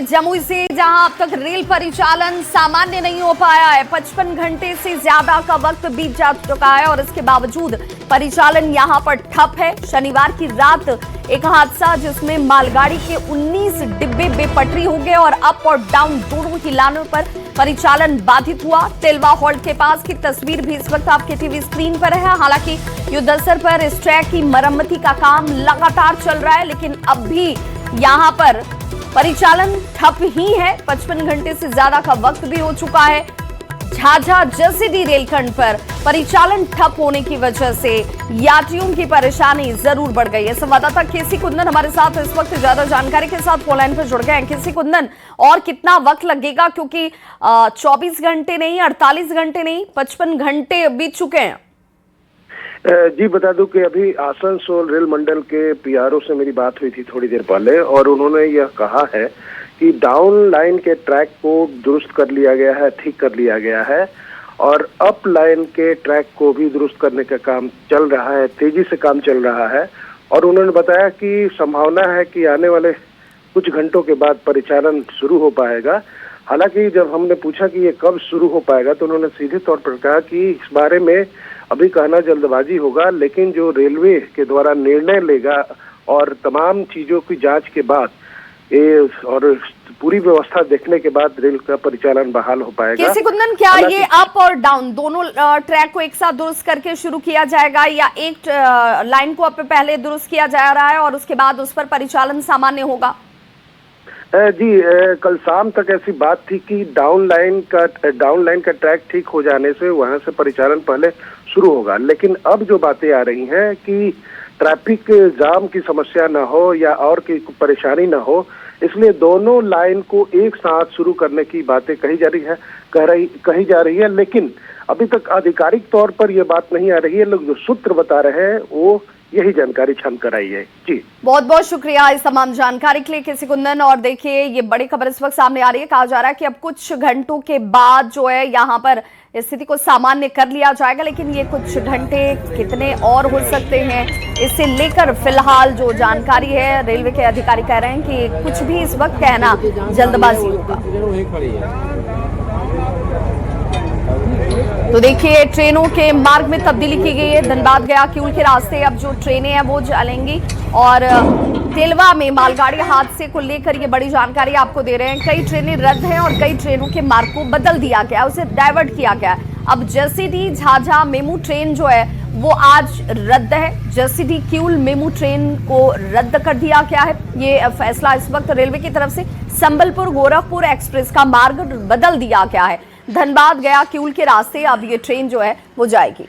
जमुई से, जहां अब तक रेल परिचालन सामान्य नहीं हो पाया है। 55 घंटे से ज्यादा का वक्त बीत जा चुका है और इसके बावजूद परिचालन यहां पर ठप है। शनिवार की रात एक हादसा जिसमें मालगाड़ी के 19 डिब्बे बेपटरी हो गए और अप और डाउन दोनों ही लाइनों पर परिचालन बाधित हुआ। तेलवा हॉल्ट के पास की तस्वीर भी इस वक्त आपके टीवी स्क्रीन पर है। हालांकि युद्धस्तर पर इस ट्रैक की मरम्मती का काम लगातार चल रहा है, लेकिन अब भी यहां पर परिचालन ठप ही है। 55 घंटे से ज्यादा का वक्त भी हो चुका है। झाझा जसीडीह रेलखंड पर परिचालन ठप होने की वजह से यात्रियों की परेशानी जरूर बढ़ गई है। संवाददाता केसी कुंदन हमारे साथ इस वक्त ज्यादा जानकारी के साथ फोन लाइन पर जुड़ गए हैं। केसी कुंदन, और कितना वक्त लगेगा, क्योंकि 24 घंटे नहीं, 48 घंटे नहीं, 55 घंटे बीत चुके हैं। जी बता दूं कि अभी आसनसोल रेल मंडल के पीआरओ से मेरी बात हुई थी थोड़ी देर पहले, और उन्होंने यह कहा है कि डाउन लाइन के ट्रैक को दुरुस्त कर लिया गया है, ठीक कर लिया गया है, और अप लाइन के ट्रैक को भी दुरुस्त करने का काम चल रहा है, तेजी से काम चल रहा है। और उन्होंने बताया कि संभावना है कि आने वाले कुछ घंटों के बाद परिचालन शुरू हो पाएगा। हालांकि जब हमने पूछा कि ये कब शुरू हो पाएगा, तो उन्होंने सीधे तौर पर कहा कि इस बारे में अभी कहना जल्दबाजी होगा, लेकिन जो रेलवे के द्वारा निर्णय लेगा और तमाम चीजों की जांच के बाद और पूरी व्यवस्था देखने के बाद रेल का परिचालन बहाल हो पाएगा। केसी कुंदन, क्या ये अप और डाउन दोनों ट्रैक को एक साथ दुरुस्त करके शुरू किया जाएगा, या एक लाइन को पहले दुरुस्त किया जा रहा है और उसके बाद उस पर परिचालन सामान्य होगा? जी कल शाम तक ऐसी बात थी कि डाउन लाइन का ट्रैक ठीक हो जाने से वहां से परिचालन पहले शुरू होगा, लेकिन अब जो बातें आ रही हैं कि ट्रैफिक जाम की समस्या न हो या और की परेशानी न हो, इसलिए दोनों लाइन को एक साथ शुरू करने की बातें कही जा रही है। लेकिन अभी तक आधिकारिक तौर पर यह बात नहीं आ रही है। लोग जो सूत्र बता रहे हैं वो यही जानकारी छन कर आई है। जी बहुत बहुत शुक्रिया इस तमाम जानकारी के लिए केसी कुंदन। और देखिए, ये बड़ी खबर इस वक्त सामने आ रही है। कहा जा रहा है कि अब कुछ घंटों के बाद जो है यहाँ पर स्थिति को सामान्य कर लिया जाएगा, लेकिन ये कुछ घंटे कितने और हो सकते हैं, इससे लेकर फिलहाल जो जानकारी है रेलवे के अधिकारी कह रहे हैं कि कुछ भी इस वक्त कहना जल्दबाजी होगा। तो देखिए, ट्रेनों के मार्ग में तब्दीली की गई है। धनबाद गया किऊल के रास्ते अब जो ट्रेनें हैं वो चलेंगी, और तेलवा में मालगाड़ी हादसे को लेकर ये बड़ी जानकारी आपको दे रहे हैं। कई ट्रेनें रद्द हैं और कई ट्रेनों के मार्ग को बदल दिया गया, उसे डाइवर्ट किया गया। अब जसीडीह झाझा मेमू ट्रेन जो है वो आज रद्द है। जसीडीह किऊल मेमू ट्रेन को रद्द कर दिया गया है। ये फैसला इस वक्त रेलवे की तरफ से संबलपुर गोरखपुर एक्सप्रेस का मार्ग बदल दिया गया है। धनबाद गया किऊल के रास्ते अब ये ट्रेन जो है वो जाएगी।